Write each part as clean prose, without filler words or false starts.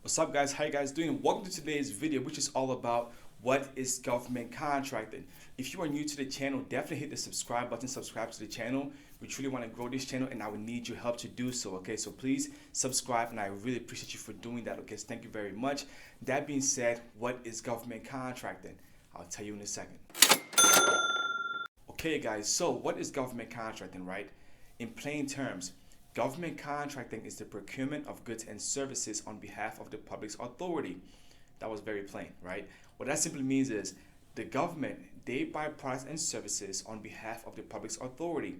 What's up, guys? How you guys doing? Welcome to today's video, which is all about what is government contracting. If you are new to the channel, definitely hit the subscribe button, subscribe to the channel. We truly want to grow this channel and I will need your help to do so, okay? So please subscribe and I really appreciate you for doing that, okay? So thank you very much. That being said, what is government contracting? I'll tell you in a second. Okay, guys, so what is government contracting, right? In plain terms, government contracting is the procurement of goods and services on behalf of the public's authority. That was very plain, right? What that simply means is the government, they buy products and services on behalf of the public's authority.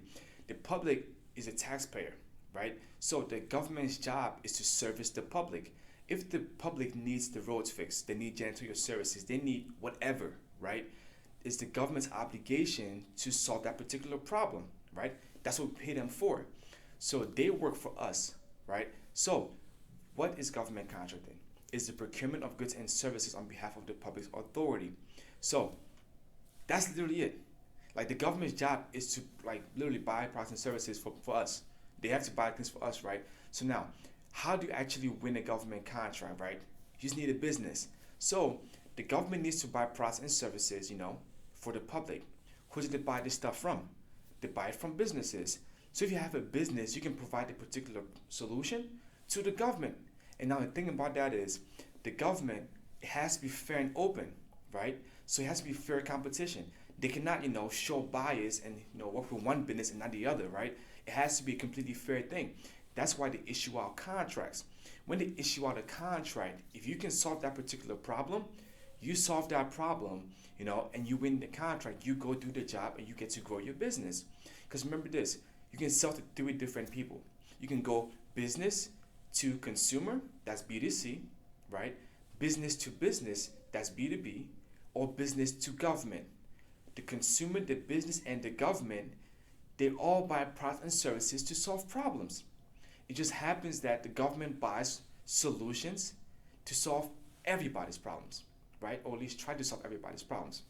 The public is a taxpayer, right? So the government's job is to service the public. If the public needs the roads fixed, they need janitorial services, they need whatever, right? It's the government's obligation to solve that particular problem, right? That's what we pay them for. So they work for us, right? So what is government contracting? It's the procurement of goods and services on behalf of the public's authority. So that's literally it. Like the government's job is to literally buy products and services for us. They have to buy things for us, right? So now, how do you actually win a government contract, right? You just need a business. So the government needs to buy products and services, for the public. Who do they buy this stuff from? They buy it from businesses. So if you have a business, you can provide a particular solution to the government. And now the thing about that is the government has to be fair and open, right? So it has to be fair competition. They cannot, show bias and, work with one business and not the other, right? It has to be a completely fair thing. That's why they issue out contracts. When they issue out a contract, if you can solve that particular problem, you solve that problem, and you win the contract, you go do the job and you get to grow your business. Because remember this, you can sell to three different people. You can go business to consumer, that's B2C, right? Business to business, that's B2B, or business to government. The consumer, the business, and the government, they all buy products and services to solve problems. It just happens that the government buys solutions to solve everybody's problems, right? Or at least try to solve everybody's problems.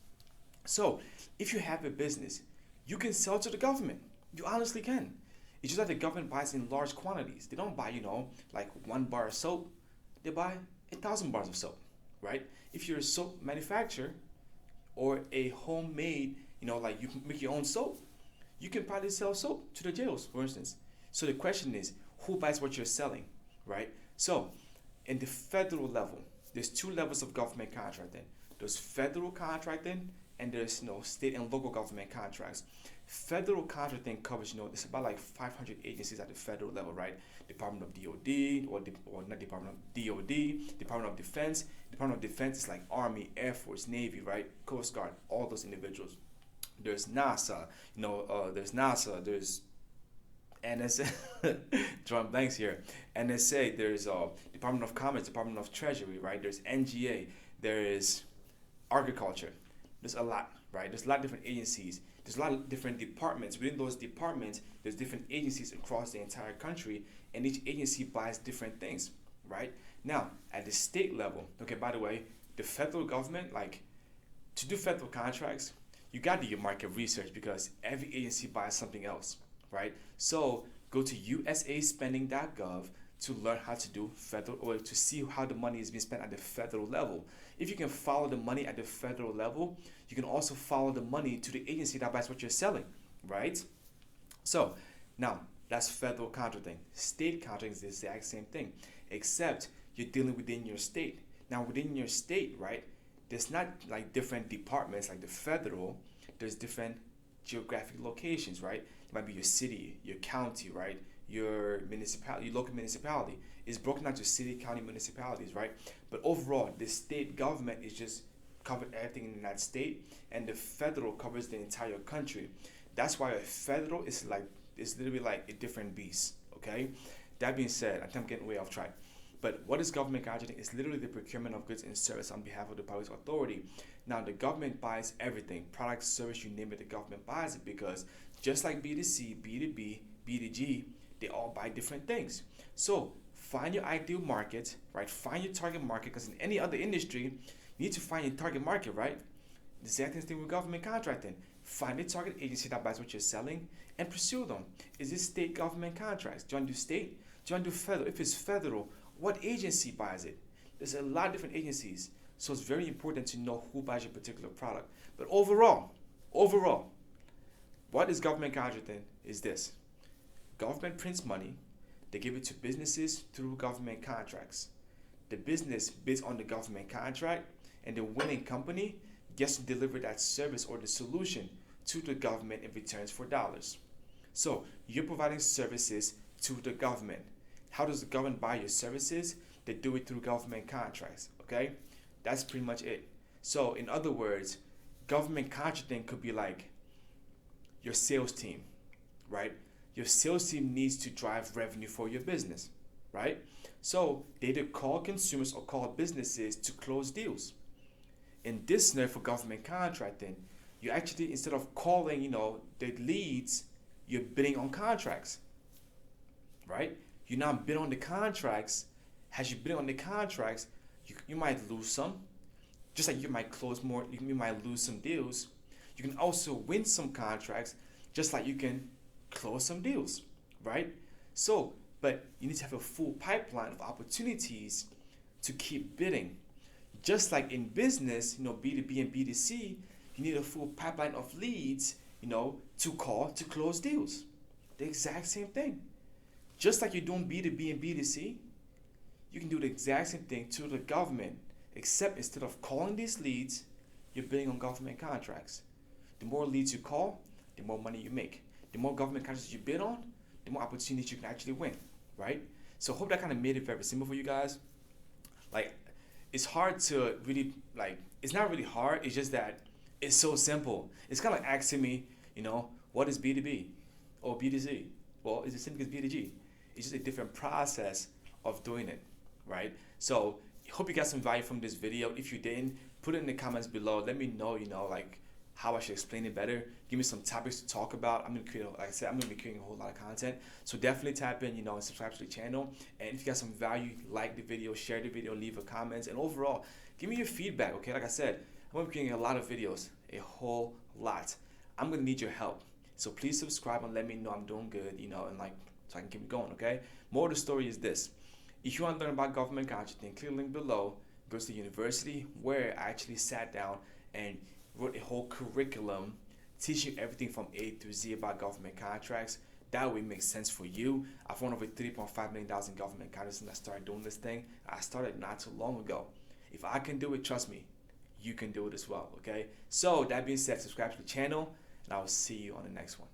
So if you have a business, you can sell to the government. You honestly can. It's just that the government buys in large quantities. They don't buy, like 1 bar of soap. They buy 1,000 bars of soap, right? If you're a soap manufacturer or a homemade, like you can make your own soap, you can probably sell soap to the jails, for instance. So the question is, who buys what you're selling, right? So in the federal level, there's 2 levels of government contracting. There's federal contracting and there's state and local government contracts. Federal contracting covers, there's about like 500 agencies at the federal level, right? Department of DOD, or not Department of DOD, Department of Defense. Department of Defense is like Army, Air Force, Navy, right? Coast Guard, all those individuals. There's NASA, there's NSA, drawing blanks here. NSA, there's Department of Commerce, Department of Treasury, right? There's NGA, there is agriculture. There's a lot, right? There's a lot of different agencies. There's a lot of different departments. Within those departments, there's different agencies across the entire country, and each agency buys different things, right? Now, at the state level, okay, by the way, the federal government, to do federal contracts, you got to do your market research because every agency buys something else, right? So go to usaspending.gov to learn how to do federal, or to see how the money is being spent at the federal level. If you can follow the money at the federal level, you can also follow the money to the agency that buys what you're selling, right? So now that's federal contracting. State contracting is the exact same thing, except you're dealing within your state. Now within your state, right, there's not like different departments like the federal, there's different geographic locations, right? It might be your city, your county, right? Your municipality, your local municipality is broken down to city, county, municipalities, right? But overall, the state government is just covered everything in that state, and the federal covers the entire country. That's why a federal is literally like a different beast. Okay. That being said, I think I'm getting way off track. But what is government contracting? It's literally the procurement of goods and service on behalf of the public authority. Now, the government buys everything, product, service, you name it, the government buys it because just like B2C, B2B, B2G, they all buy different things. So find your ideal market, right? Find your target market, because in any other industry, you need to find your target market, right? The exact same thing with government contracting. Find a target agency that buys what you're selling and pursue them. Is this state government contracts? Do you want to do state? Do you want to do federal? If it's federal, what agency buys it? There's a lot of different agencies. So it's very important to know who buys your particular product. But overall, what is government contracting is this. Government prints money, they give it to businesses through government contracts. The business bids on the government contract, and the winning company gets to deliver that service or the solution to the government in returns for dollars. So you're providing services to the government. How does the government buy your services? They do it through government contracts, okay? That's pretty much it. So in other words, government contracting could be like your sales team, right? Your sales team needs to drive revenue for your business, right? So they either call consumers or call businesses to close deals. In this scenario for government contracting, you actually, instead of calling, the leads, you're bidding on contracts, right? You're not bidding on the contracts. As you bid on the contracts, you might lose some. Just like you might close more, you might lose some deals. You can also win some contracts, just like you can close some deals, right? So, but you need to have a full pipeline of opportunities to keep bidding. Just like in business, B2B and B2C, you need a full pipeline of leads, to call to close deals. The exact same thing. Just like you're doing B2B and B2C, you can do the exact same thing to the government, except instead of calling these leads, you're bidding on government contracts. The more leads you call, the more money you make. The more government contracts you bid on, the more opportunities you can actually win, right? So I hope that kind of made it very simple for you guys. Like, it's hard to really, it's not really hard, it's just that it's so simple. It's kind of like asking me, what is B2B or B2C? Well, it's the same as B2G. It's just a different process of doing it, right? So I hope you got some value from this video. If you didn't, put it in the comments below. Let me know, how I should explain it better. Give me some topics to talk about. I'm gonna be creating a whole lot of content. So definitely tap in, and subscribe to the channel. And if you got some value, like the video, share the video, leave a comment, and overall, give me your feedback, okay? Like I said, I'm gonna be creating a lot of videos, a whole lot. I'm gonna need your help. So please subscribe and let me know I'm doing good, and so I can keep going, okay? More of the story is this. If you want to learn about government contracting, click the link below. Go to the university where I actually sat down and wrote a whole curriculum teaching everything from A to Z about government contracts. That way it makes sense for you. I've won over $3.5 million in government contracts since I started doing this thing. I started not too long ago. If I can do it, trust me, you can do it as well, okay? So that being said, subscribe to the channel, and I will see you on the next one.